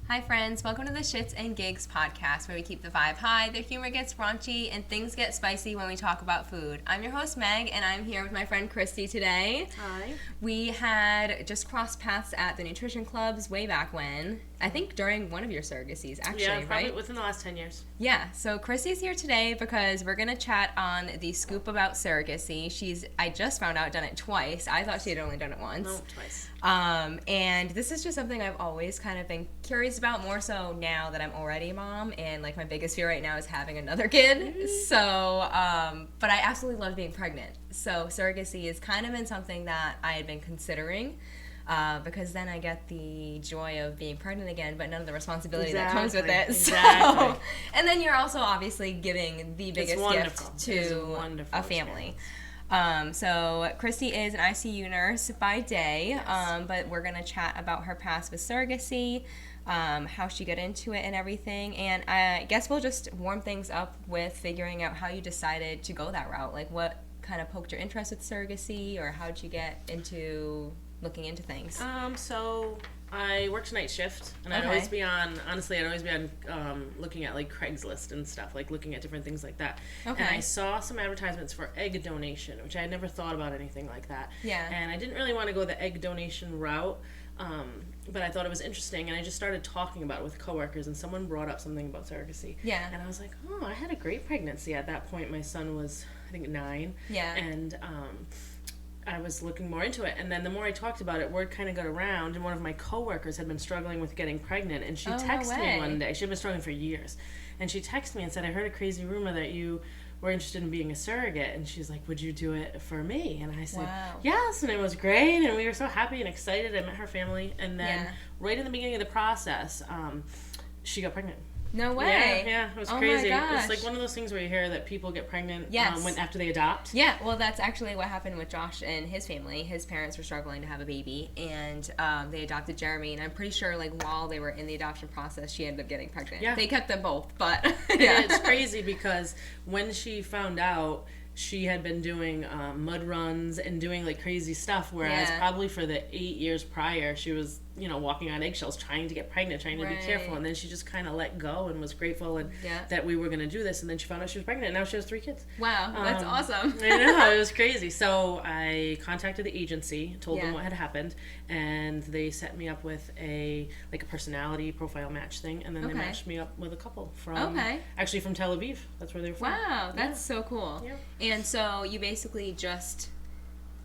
Hi friends, welcome to the Shits and Gigs podcast where we keep the vibe high, the humor gets raunchy, and things get spicy when we talk about food. I'm your host Meg, and I'm here with my friend Kristy today. Hi. We had just crossed paths at the nutrition clubs way back when. I think during one of your surrogacies, actually, yeah, probably right? within the last 10 years. Yeah, so Kristy's here today because we're going to chat on the scoop about surrogacy. I just found out, done it twice. I thought she had only done it once. No, twice. And this is just something I've always kind of been curious about, more so now that I'm already a mom, and like my biggest fear right now is having another kid. So, but I absolutely love being pregnant. So surrogacy has kind of been something that I had been considering. Because then I get the joy of being pregnant again, but none of the responsibility that comes with it. Exactly. So, and then you're also obviously giving the biggest gift to a family. So Kristy is an ICU nurse by day, yes. But we're going to chat about her past with surrogacy, how she got into it and everything. And I guess we'll just warm things up with figuring out how you decided to go that route. Like what kind of poked your interest with surrogacy, or how did you get into looking into things? So I worked night shift, and I'd always be on looking at like Craigslist and stuff, like looking at different things like that. Okay. And I saw some advertisements for egg donation, which I had never thought about anything like that. Yeah. And I didn't really want to go the egg donation route, but I thought it was interesting, and I just started talking about it with coworkers, and someone brought up something about surrogacy. Yeah. And I was like, oh, I had a great pregnancy. At that point, my son was, I think, 9. Yeah. And I was looking more into it, and then the more I talked about it, word kind of got around, and one of my coworkers had been struggling with getting pregnant, and she texted me one day. She had been struggling for years, and she texted me and said, I heard a crazy rumor that you were interested in being a surrogate, and she's like, would you do it for me? And I said, yes, and it was great, and we were so happy and excited. I met her family, and then right in the beginning of the process, she got pregnant. No way. Yeah, it was crazy. My gosh. It's like one of those things where you hear that people get pregnant after they adopt. Yeah, well, that's actually what happened with Josh and his family. His parents were struggling to have a baby, and they adopted Jeremy, and I'm pretty sure, like, while they were in the adoption process, she ended up getting pregnant. Yeah. They kept them both, but... yeah. It's crazy because when she found out, she had been doing mud runs and doing, like, crazy stuff, whereas probably for the 8 years prior, she was... walking on eggshells, trying to get pregnant, trying to be careful, and then she just kind of let go and was grateful and that we were going to do this, and then she found out she was pregnant, and now she has 3 kids. Wow, that's awesome. I know, it was crazy. So I contacted the agency, told them what had happened, and they set me up with a personality profile match thing, and then they matched me up with a couple from actually from Tel Aviv. That's where they're from. Wow, that's so cool. Yeah. And so you basically just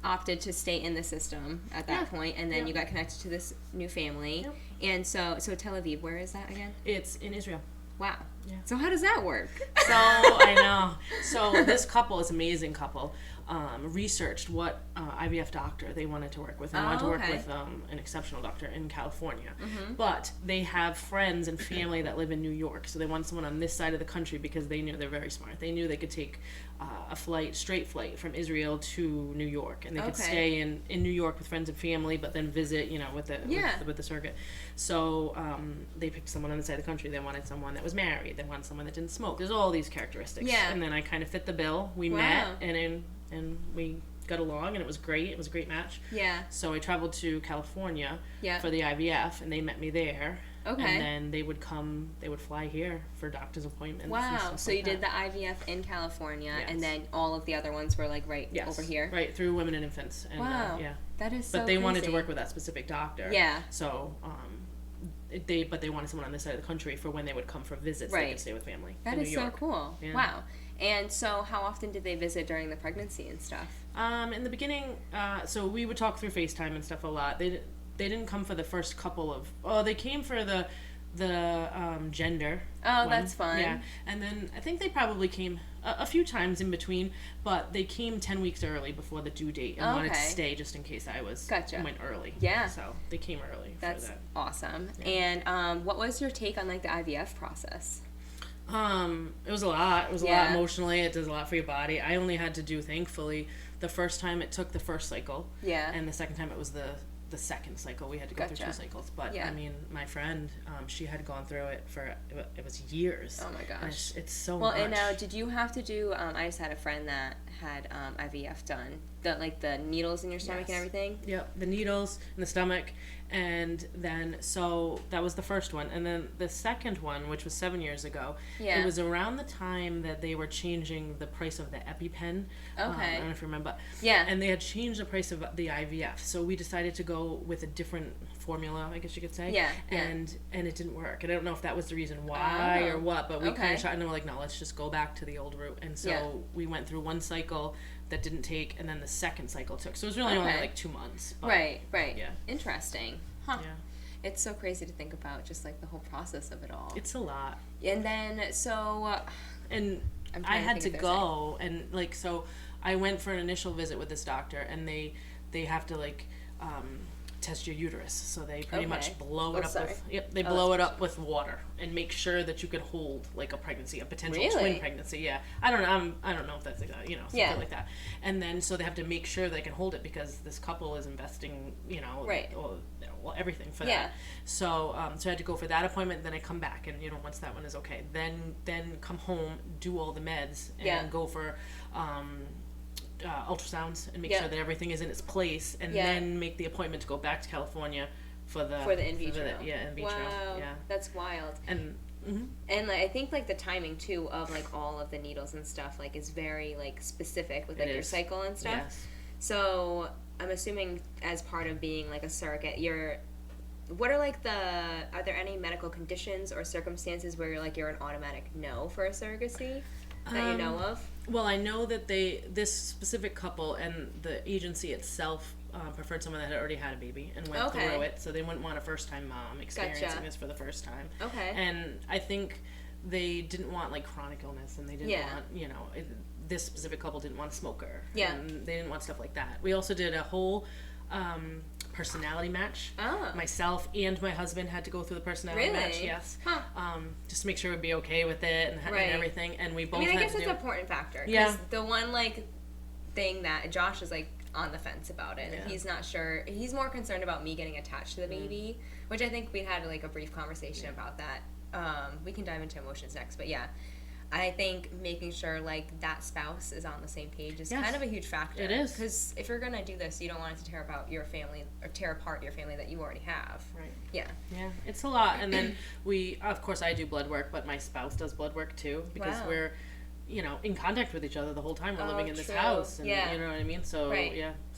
opted to stay in the system at that point, and then you got connected to this new family. And so Tel Aviv, where is that again? It's in Israel. Wow. Yeah. So how does that work? So I know. So this couple, this amazing couple, researched what IVF doctor they wanted to work with. And wanted to work with an exceptional doctor in California. Mm-hmm. But they have friends and family that live in New York. So they wanted someone on this side of the country because they knew they're very smart. They knew they could take a straight flight from Israel to New York. And they could stay in New York with friends and family, but then visit, with the surrogate. So they picked someone on the side of the country. They wanted someone that was married. They wanted someone that didn't smoke. There's all these characteristics. Yeah. And then I kind of fit the bill. We met, and we got along, and it was great. It was a great match. Yeah. So I traveled to California for the IVF, and they met me there. Okay. And then they would fly here for doctor's appointments. Wow. So you did the IVF in California, and then all of the other ones were like over here? Right, through Women and Infants. And, wow. That is so But they crazy. wanted to work with that specific doctor. Yeah. So, they wanted someone on this side of the country for when they would come for visits. They could stay with family. That is so cool. Yeah. Wow. And so how often did they visit during the pregnancy and stuff? In the beginning, so we would talk through FaceTime and stuff a lot. They didn't come for the first couple of... they came for the gender. Oh, that's fun. Yeah. And then I think they probably came a few times in between, but they came 10 weeks early before the due date and wanted to stay just in case I went early. Yeah. So they came early for that. That's awesome. Yeah. And what was your take on like the IVF process? It was a lot. It was a lot emotionally. It does a lot for your body. I only had to do, thankfully, the first time it took the first cycle. Yeah. And the second time it was the the second cycle. We had to go through 2 cycles. But, I mean, my friend, she had gone through it it was years. Oh, my gosh. It's so much. Well, and now, did you have to do, I just had a friend that had IVF done, the needles in your stomach and everything? Yep, the needles in the stomach. And then, so that was the first one. And then the second one, which was 7 years ago, it was around the time that they were changing the price of the EpiPen. Okay. I don't know if you remember. Yeah. And they had changed the price of the IVF. So we decided to go with a different formula, I guess you could say. Yeah. And it didn't work. And I don't know if that was the reason why or what, but we kind of tried, and we're like, no, let's just go back to the old route. And so we went through one cycle that didn't take, and then the second cycle took. So it was really only like 2 months. But, right. Yeah. Interesting. Huh. Yeah. It's so crazy to think about, just like the whole process of it all. It's a lot. And then, so... and I had to go, and like, so I went for an initial visit with this doctor, and they have to like test your uterus, so they pretty much blow it up with blow it up with water and make sure that you could hold like a pregnancy, a potential twin pregnancy. Yeah, I don't know if that's something like that. And then so they have to make sure they can hold it, because this couple is investing, well, everything for that. So so I had to go for that appointment, then I come back, and once that one is okay, then come home, do all the meds, and go for ultrasounds and make sure that everything is in its place, and then make the appointment to go back to California for the in vitro. In vitro. Wow, that's wild. And and like, I think like the timing too of like all of the needles and stuff like is very like specific with like your cycle and stuff. Yes. So I'm assuming as part of being like a surrogate, what are like are there any medical conditions or circumstances where you're an automatic no for a surrogacy that you know of? Well, I know that this specific couple and the agency itself preferred someone that had already had a baby and went through it, so they wouldn't want a first-time mom experiencing this for the first time. Okay. And I think they didn't want like chronic illness, and they didn't want, this specific couple didn't want a smoker. Yeah. And they didn't want stuff like that. We also did a whole personality match. Myself and my husband had to go through the personality match. Yes. Just to make sure we'd be okay with it and everything. And we both. I guess it's an important factor. Because the one like thing that Josh is like on the fence about it, and he's not sure. He's more concerned about me getting attached to the baby, which I think we had like a brief conversation about that. We can dive into emotions next, but I think making sure like that spouse is on the same page is kind of a huge factor. It is, because if you're gonna do this, you don't want it to tear apart your family that you already have. Right. Yeah. Yeah, it's a lot. And then of course, I do blood work, but my spouse does blood work too, because we're, in contact with each other the whole time we're living in this house, and you know what I mean. So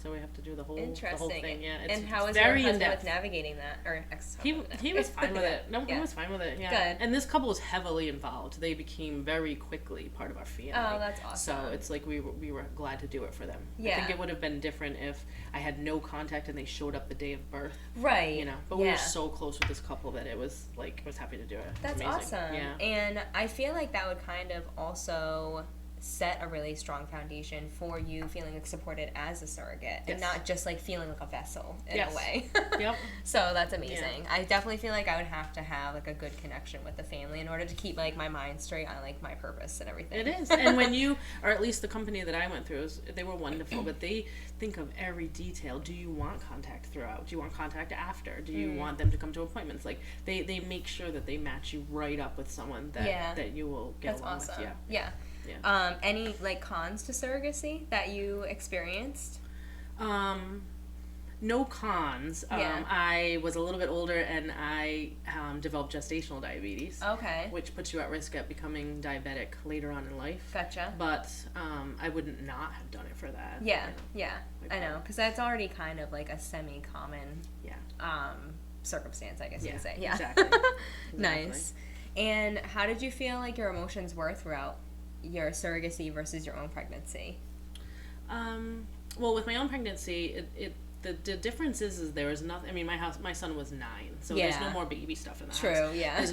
so we have to do the whole thing. Yeah. And how is your husband with navigating that, or he was fine with it. No, he was fine with it. Yeah. Good. And this couple was heavily involved. They became very quickly part of our family. Oh, that's awesome. So it's like we were glad to do it for them. Yeah. I think it would have been different if I had no contact and they showed up the day of birth. Right. But we were so close with this couple that it was like I was happy to do it. That's awesome. Yeah. And I feel like that would kind of also set a really strong foundation for you feeling like supported as a surrogate, and not just like feeling like a vessel in a way. Yep. So that's amazing. I definitely feel like I would have to have like a good connection with the family in order to keep like my mind straight on like my purpose and everything. It is. And when you, or at least the company that I went through, they were wonderful, but they think of every detail. Do you want contact throughout? Do you want contact after? Do you want them to come to appointments? Like they make sure that they match you right up with someone that you will get along with. Yeah. Any like cons to surrogacy that you experienced? No cons. I was a little bit older, and I developed gestational diabetes. Okay. Which puts you at risk at becoming diabetic later on in life. Gotcha. But I wouldn't not have done it for that. Yeah. I know, because that's already kind of like a semi-common circumstance, I guess you could say. Yeah. Exactly. Nice. And how did you feel like your emotions were throughout your surrogacy versus your own pregnancy? Well, with my own pregnancy, the difference is there was nothing. I mean, my son was 9, so there's no more baby stuff in the house. True, yeah.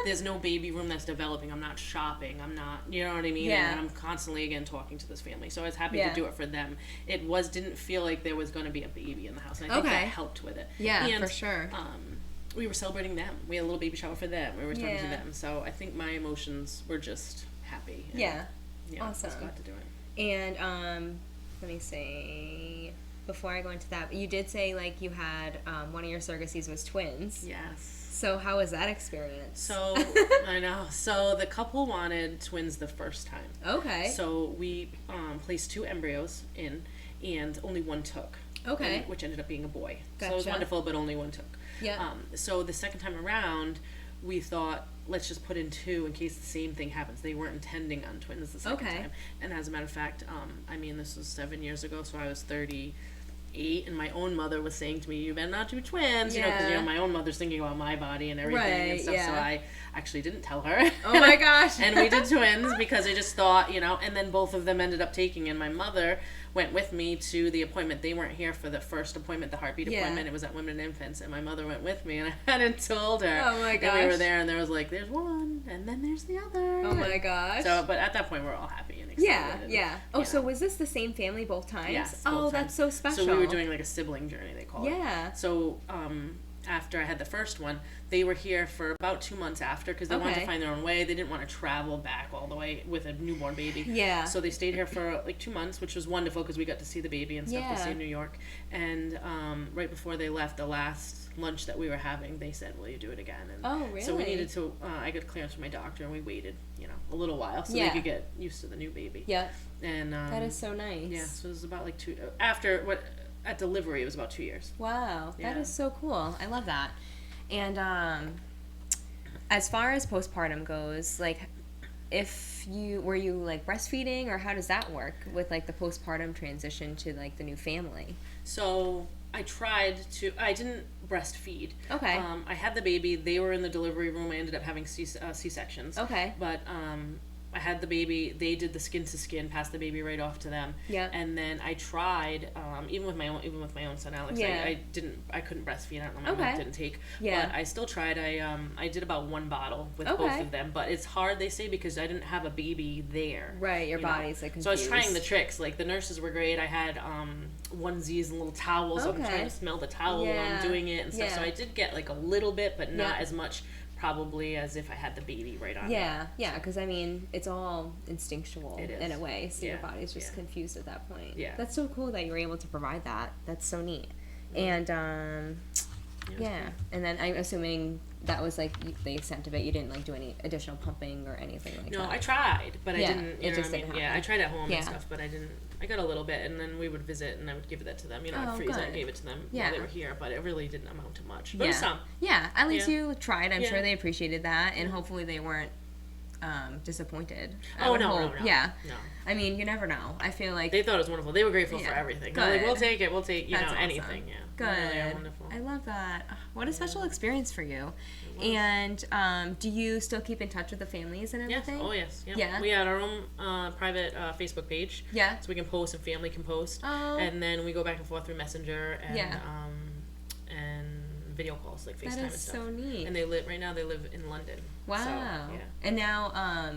There's no baby room that's developing. I'm not shopping. I'm not, you know what I mean? Yeah. And I'm constantly again talking to this family, so I was happy to do it for them. It didn't feel like there was going to be a baby in the house, and I think that helped with it. Yeah, and, for sure. We were celebrating them. We had a little baby shower for them. We were talking to them, so I think my emotions were just happy. And, awesome. I was glad to do it. And let me see. before I go into that, you did say like you had one of your surrogacies was twins. Yes. So how was that experience? So, I know. So the couple wanted twins the first time. Okay. So we placed 2 embryos in, and only one took. Okay. Which ended up being a boy. Gotcha. So it was wonderful, but only one took. Yeah. So the second time around, we thought, let's just put in 2 in case the same thing happens. They weren't intending on twins the second time. And as a matter of fact, I mean, this was 7 years ago, so I was 38, and my own mother was saying to me, you better not do twins, you know, because, my own mother's thinking about my body and everything and stuff, so I actually didn't tell her. Oh my gosh. And we did twins because I just thought, and then both of them ended up taking, and my mother went with me to the appointment. They weren't here for the first appointment, the heartbeat appointment. It was at Women and Infants, and my mother went with me, and I hadn't told her. Oh my gosh. And we were there, and there was like, there's one, and then there's the other. Oh my gosh. So, but at that point, we're all happy and excited. Yeah. Oh, so was this the same family both times? Yes. Oh, that's so special. So we were doing like a sibling journey, they call it. Yeah. So, after I had the first one, they were here for about 2 months after because they wanted to find their own way. They didn't want to travel back all the way with a newborn baby. Yeah. So they stayed here for like 2 months, which was wonderful because we got to see the baby and stuff. They stayed in New York. And right before they left, the last lunch that we were having, they said, will you do it again? And oh, really? so we needed to, I got clearance from my doctor, and we waited, a little while so they could get used to the new baby. Yeah. And that is so nice. Yeah, so it was about like at delivery, it was about 2 years. Wow. Yeah. That is so cool. I love that. And as far as postpartum goes, like, were you like breastfeeding, or how does that work with like the postpartum transition to like the new family? So I didn't breastfeed. Okay. I had the baby. They were in the delivery room. I ended up having C-sections. Okay. But I had the baby. They did the skin to skin, passed the baby right off to them. Yeah. And then I tried, even with my own son Alex. Yeah. I couldn't breastfeed. I don't know, my milk didn't take. Yeah. But I still tried. I did about 1 bottle with both of them. But it's hard, they say, because I didn't have a baby there. Right. Your body's like confused. So I was trying the tricks. Like the nurses were great. I had onesies and little towels. So I'm trying to smell the towel while I'm doing it and stuff. So I did get like a little bit, but not as much. Probably as if I had the baby right on. Yeah, because I mean, it's all instinctual in a way, so your body's just confused at that point. Yeah. That's so cool that you were able to provide that. That's so neat. And, and then I'm assuming that was like the extent of it. You didn't like do any additional pumping or anything like that. No, I tried, but I didn't. It just didn't happen. Yeah, I tried at home and stuff, but I didn't. I got a little bit, and then we would visit, and I would give that to them. I'd freeze it and gave it to them while they were here, but it really didn't amount to much. But some. Yeah, at least you tried. I'm sure they appreciated that, and hopefully they weren't disappointed. No. Yeah. No. I mean, you never know. I feel like they thought it was wonderful. They were grateful for everything. Good. Like, we'll take it. That's awesome. Anything. Yeah. Good. Really wonderful. I love that. What a special experience for you. And do you still keep in touch with the families and everything? Yes. Oh, yes. Yep. Yeah. We had our own private Facebook page. Yeah. So we can post and family can post. Oh. And then we go back and forth through Messenger and and video calls like FaceTime and stuff. That is so neat. And they live in London. Wow. So, yeah. And now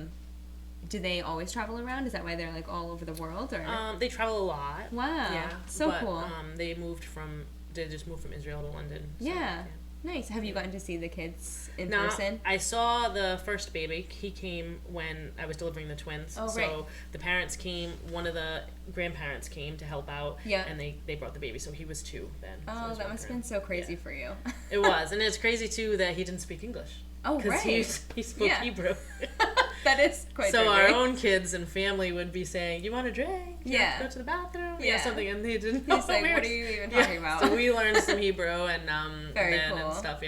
do they always travel around? Is that why they're like all over the world, or? They travel a lot. Wow. Yeah. So cool. They just moved from Israel to London. So, yeah. Nice. Have you gotten to see the kids in person? I saw the first baby. He came when I was delivering the twins. Oh, so the parents came, one of the grandparents came to help out. Yeah. And they brought the baby, so he was 2 then. Oh, so that must have been so crazy for you. It was. And it's crazy, too, that he didn't speak English. Oh, right. Because he spoke Hebrew. That is quite So our own kids and family would be saying, "Do you want a drink? Do you want to go to the bathroom?" Something, and they didn't know. He's like, "What are you even talking about?" So we learned some Hebrew and Very cool. and stuff,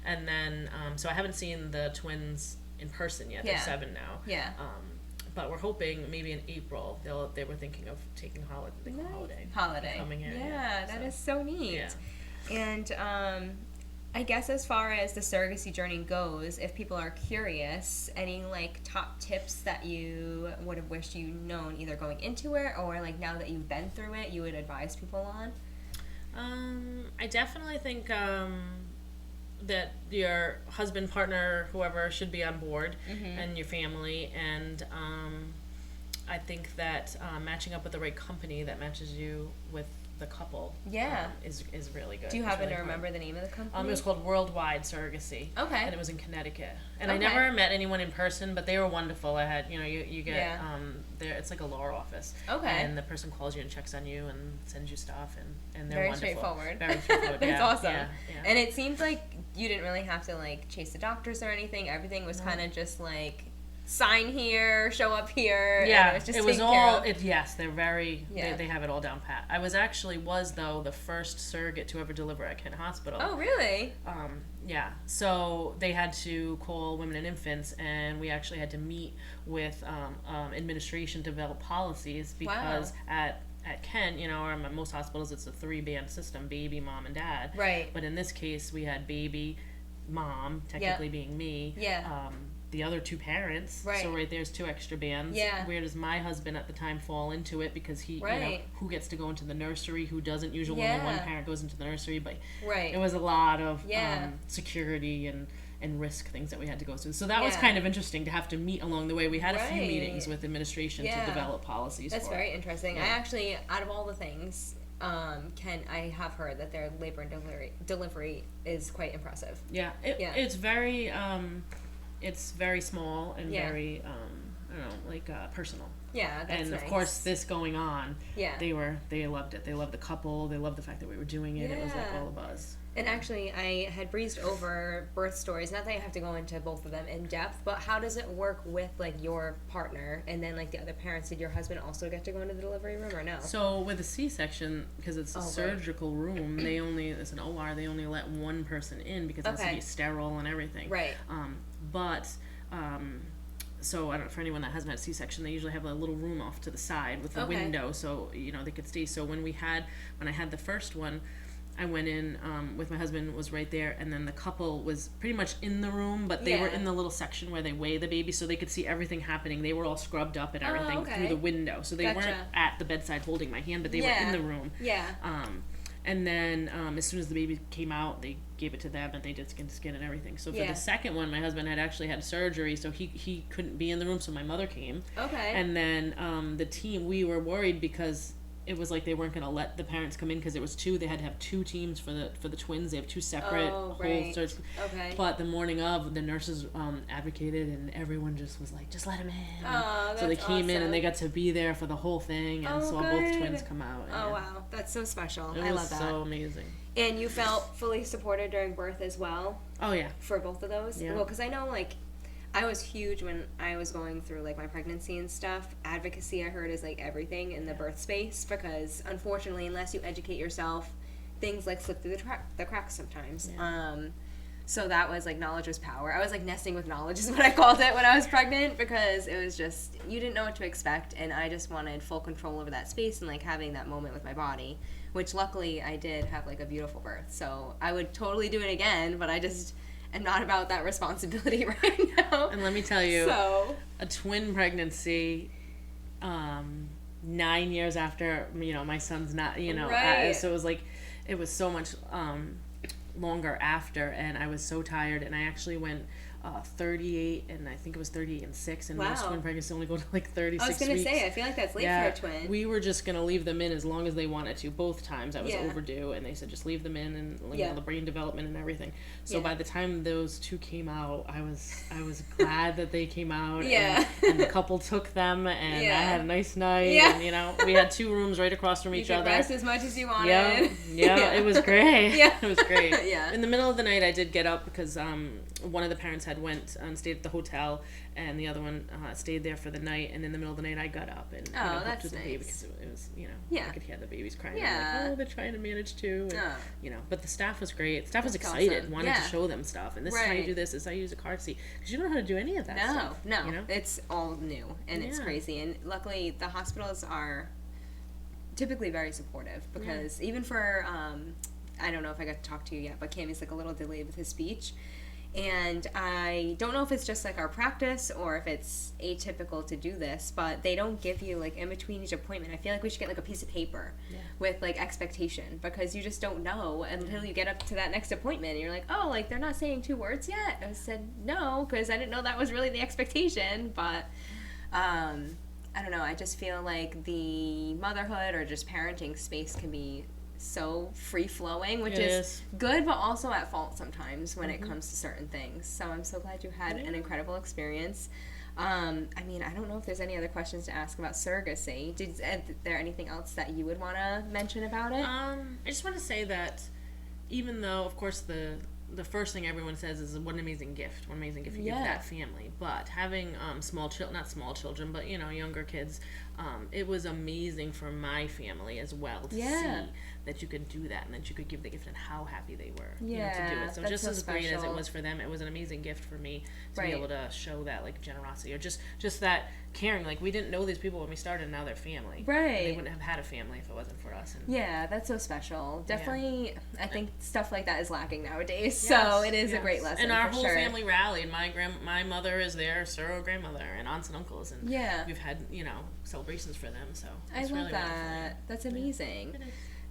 And then so I haven't seen the twins in person yet. They're 7 now. Yeah. But we're hoping maybe in April they were thinking of taking holiday. Coming here. Yeah, that is so neat. Yeah. And I guess as far as the surrogacy journey goes, if people are curious, any like top tips that you would have wished you'd known either going into it or like now that you've been through it, you would advise people on? I definitely think that your husband, partner, whoever should be on board, and your family, and I think that matching up with the right company that matches you with the couple is really good. Do you happen to remember the name of the company? It was called Worldwide Surrogacy. Okay. And it was in Connecticut. And I never met anyone in person, but they were wonderful. I had, you get, there, it's like a law office. Okay. And the person calls you and checks on you and sends you stuff, and they're wonderful. Straightforward. Very straightforward. That's awesome. Yeah. And it seems like you didn't really have to like chase the doctors or anything. Everything was kind of just like, sign here, show up here. Yeah, and it was all. Yes, they're very. They have it all down pat. I was though the first surrogate to ever deliver at Kent Hospital. Oh, really? Yeah. So they had to call women and infants, and we actually had to meet with administration to develop policies because at Kent, or at most hospitals, it's a 3-band system: baby, mom, and dad. Right. But in this case, we had baby, mom, technically being me. Yeah. The other 2 parents. Right. So there's 2 extra bands. Yeah. Where does my husband at the time fall into it? Because he, who gets to go into the nursery, who doesn't? Usually only one parent goes into the nursery, but it was a lot of security and risk things that we had to go through. So that was kind of interesting to have to meet along the way. We had a few meetings with administration to develop policies. That's very interesting. Yeah. I actually, out of all the things, I have heard that their labor and delivery is quite impressive. Yeah. It's very... it's very small and very, I don't know, like personal. Yeah, that's And nice. Of course, this going on, they loved it. They loved the couple. They loved the fact that we were doing it. It was like all a buzz. And actually, I had breezed over birth stories. Not that I have to go into both of them in depth, but how does it work with like your partner and then like the other parents? Did your husband also get to go into the delivery room or no? So with a C-section, because it's a surgical room, it's an OR. They only let one person in because it has to be sterile and everything. Right. So I don't know, for anyone that hasn't had C-section, they usually have a little room off to the side with a window, so they could stay. So when I had the first one, I went in with my husband, was right there, and then the couple was pretty much in the room, but they were in the little section where they weigh the baby, so they could see everything happening. They were all scrubbed up and everything through the window, so they weren't at the bedside holding my hand, but they were in the room. Yeah. And then as soon as the baby came out, they gave it to them, and they did skin to skin and everything. So for the second one, my husband had actually had surgery, so he couldn't be in the room, so my mother came. Okay. And then the team, we were worried because it was like they weren't going to let the parents come in because it was 2. They had to have 2 teams for the twins. They have 2 separate whole surgeries. Okay. But the morning of, the nurses advocated, and everyone just was like, just let them in. Oh, that's so they came in and they got to be there for the whole thing and saw both twins come out. Oh, wow. That's so special. I love that. So amazing. And you felt fully supported during birth as well? Oh, yeah. For both of those? Yeah. Well, because I know, like, I was huge when I was going through like my pregnancy and stuff. Advocacy, I heard, is like everything in the birth space because unfortunately, unless you educate yourself, things like slip through the cracks sometimes. Yeah. So that was like knowledge was power. I was like nesting with knowledge is what I called it when I was pregnant because it was just you didn't know what to expect, and I just wanted full control over that space and like having that moment with my body, which luckily I did have like a beautiful birth. So I would totally do it again, but I just am not about that responsibility right now. And let me tell you, a twin pregnancy, 9 years after, my son's not, so it was like, it was so much longer after, and I was so tired, and I actually went 38, and I think it was 38 and 6, and most twin pregnancies only go to like 36 weeks. I was going to say, I feel like that's late for a twin. We were just going to leave them in as long as they wanted to. Both times I was overdue, and they said just leave them in, and the brain development and everything. So by the time those 2 came out, I was glad that they came out, and the couple took them, and I had a nice night, and we had 2 rooms right across from each other. You could rest as much as you wanted. Yeah, it was great. It was great. In the middle of the night, I did get up because one of the parents had went and stayed at the hotel, and the other one stayed there for the night, and in the middle of the night I got up and helped with the baby because it was I could hear the babies crying. I'm like, they're trying to manage too, and, but the staff was great. The staff was excited, awesome. Wanted to show them stuff, and this is how you do this is how you use a car seat, because you don't know how to do any of that stuff. No, it's all new, and it's crazy, and luckily the hospitals are typically very supportive because even for I don't know if I got to talk to you yet, but Cammy's like a little delayed with his speech. And I don't know if it's just like our practice or if it's atypical to do this, but they don't give you like in between each appointment. I feel like we should get like a piece of paper with like expectation, because you just don't know until you get up to that next appointment and you're like, oh, like they're not saying 2 words yet. I said no, because I didn't know that was really the expectation. But I don't know, I just feel like the motherhood or just parenting space can be so free-flowing, which is good, but also at fault sometimes when it comes to certain things. So I'm so glad you had an incredible experience. I mean, I don't know if there's any other questions to ask about surrogacy. Is there anything else that you would want to mention about it? I just want to say that even though, of course, the first thing everyone says is what an amazing gift you give that family. But having not small children, but younger kids, it was amazing for my family as well to see that you could do that and that you could give the gift and how happy they were to do it. So just as great as it was for them, it was an amazing gift for me to be able to show that like generosity or just that caring. Like we didn't know these people when we started, and now they're family. Right. They wouldn't have had a family if it wasn't for us. And that's so special. Definitely, I think stuff like that is lacking nowadays. So it is a great lesson. And our whole family rallied. My mother is their surrogate grandmother and aunts and uncles, and we've had celebrations for them. So I love really that. Wonderful. That's amazing.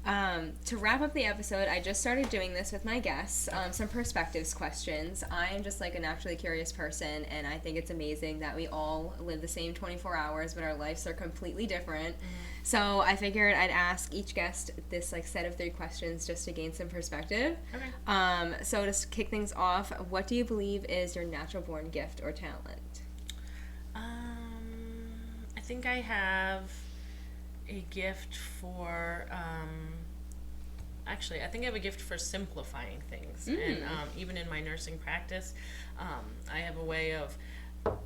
To wrap up the episode, I just started doing this with my guests, some perspectives questions. I am just like a naturally curious person, and I think it's amazing that we all live the same 24 hours, but our lives are completely different. So I figured I'd ask each guest this like set of 3 questions just to gain some perspective. Okay. So to kick things off, what do you believe is your natural born gift or talent? I think I have a gift for I think I have a gift for simplifying things. And even in my nursing practice, I have a way of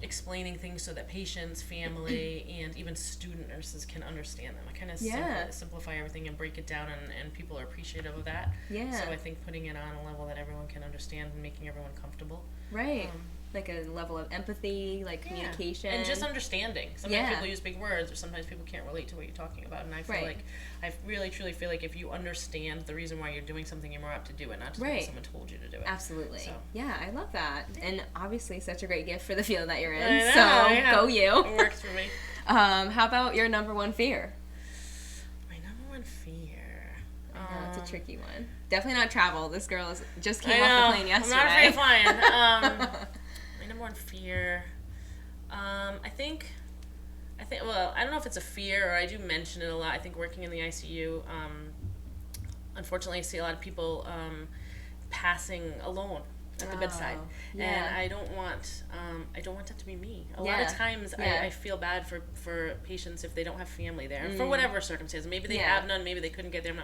explaining things so that patients, family, and even student nurses can understand them. I kind of simplify everything and break it down, and people are appreciative of that. So I think putting it on a level that everyone can understand and making everyone comfortable. Right. Like a level of empathy, like communication. And just understanding. Sometimes people use big words, or sometimes people can't relate to what you're talking about. And I feel like, I really truly feel like if you understand the reason why you're doing something, you're more apt to do it, not just because someone told you to do it. Absolutely. So. Yeah, I love that. And obviously such a great gift for the field that you're in. Go you. It works for me. How about your number one fear? My number one fear? It's a tricky one. Definitely not travel. This girl just came off the plane yesterday. I'm not afraid of flying. My number one fear, I think, well, I don't know if it's a fear, or I do mention it a lot. I think working in the ICU, unfortunately I see a lot of people passing alone at the bedside, and I don't want that to be me. A lot of times I feel bad for patients if they don't have family there, for whatever circumstances. Maybe they have none, maybe they couldn't get there.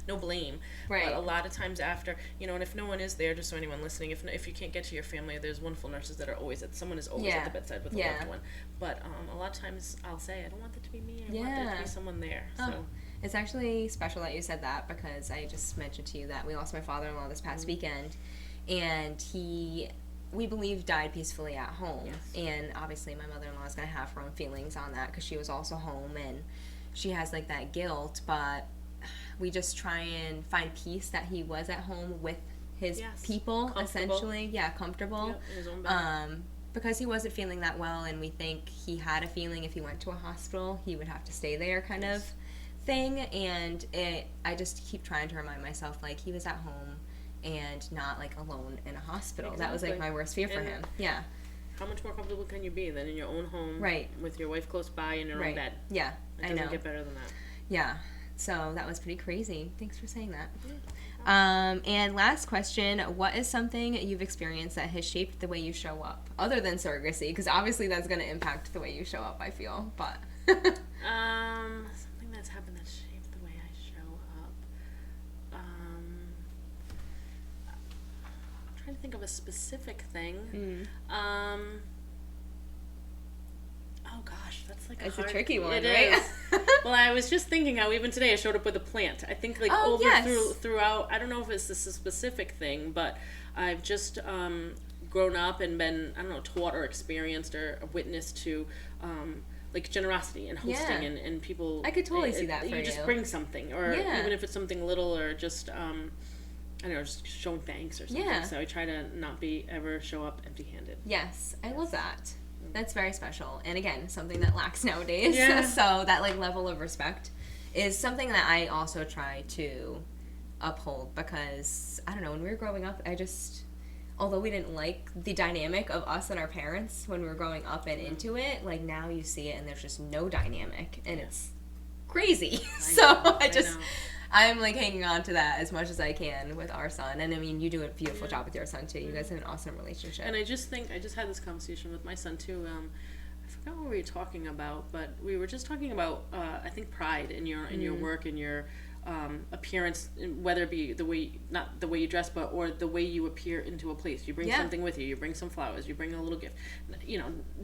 No blame. Right. But a lot of times after, and if no one is there, just so anyone listening, if you can't get to your family, there's wonderful nurses that are always someone is always at the bedside with a loved one. But a lot of times I'll say, I don't want that to be me. I want there to be someone there. So. It's actually special that you said that, because I just mentioned to you that we lost my father-in-law this past weekend. And we believe, died peacefully at home. And obviously my mother-in-law is going to have her own feelings on that, because she was also home, and she has like that guilt. But we just try and find peace that he was at home with his people, essentially. Comfortable. Yep, in his own bed. Because he wasn't feeling that well, and we think he had a feeling if he went to a hospital, he would have to stay there kind of thing. And I just keep trying to remind myself, like, he was at home and not like alone in a hospital. That was like my worst fear for him. How much more comfortable can you be than in your own home, with your wife close by in your own bed? It doesn't get better than that. So that was pretty crazy. Thanks for saying that. And last question, what is something you've experienced that has shaped the way you show up, other than surrogacy? Because obviously that's going to impact the way you show up, I feel. But something that's happened that shaped the way I show up. I'm trying to think of a specific thing. Oh gosh, that's like a tricky one, it right? Is. Well, I was just thinking how even today I showed up with a plant. I think like throughout. I don't know if it's a specific thing, but I've just grown up and been, I don't know, taught or experienced or witnessed to like generosity and hosting and people. I could totally see that for you. You just bring something, or even if it's something little, or just I don't know, just showing thanks or something. So I try to not ever show up empty-handed. Yes, I love that. That's very special. And again, something that lacks nowadays. So that like level of respect is something that I also try to uphold, because I don't know, when we were growing up, although we didn't like the dynamic of us and our parents when we were growing up and into it, like now you see it and there's just no dynamic and it's crazy. I'm like hanging on to that as much as I can with our son. And I mean, you do a beautiful job with your son too. You guys have an awesome relationship. And I just had this conversation with my son too. I forgot what we were talking about, but we were just talking about I think pride in your work and your appearance, whether it be not the way you dress, but or the way you appear into a place. You bring something with you. You bring some flowers. You bring a little gift.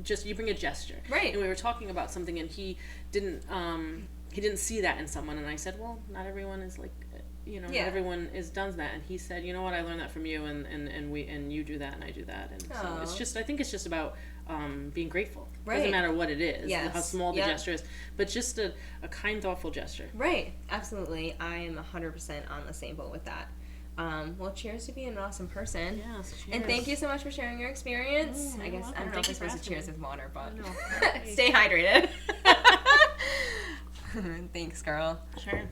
Just you bring a gesture. Right. And we were talking about something, and he didn't see that in someone, and I said, well, not everyone is like, not everyone does that. And he said, you know what, I learned that from you, and you do that, and I do that, and so I think it's just about being grateful. Right. Doesn't matter what it is, how small the gesture is, but just a kind, thoughtful gesture. Right, absolutely. I am 100% on the same boat with that. Well, cheers to being an awesome person. Yes, cheers. And thank you so much for sharing your experience. I guess, welcome. I don't know if I'm supposed to cheers with water, but no. stay hydrated. Thanks, girl. Sure.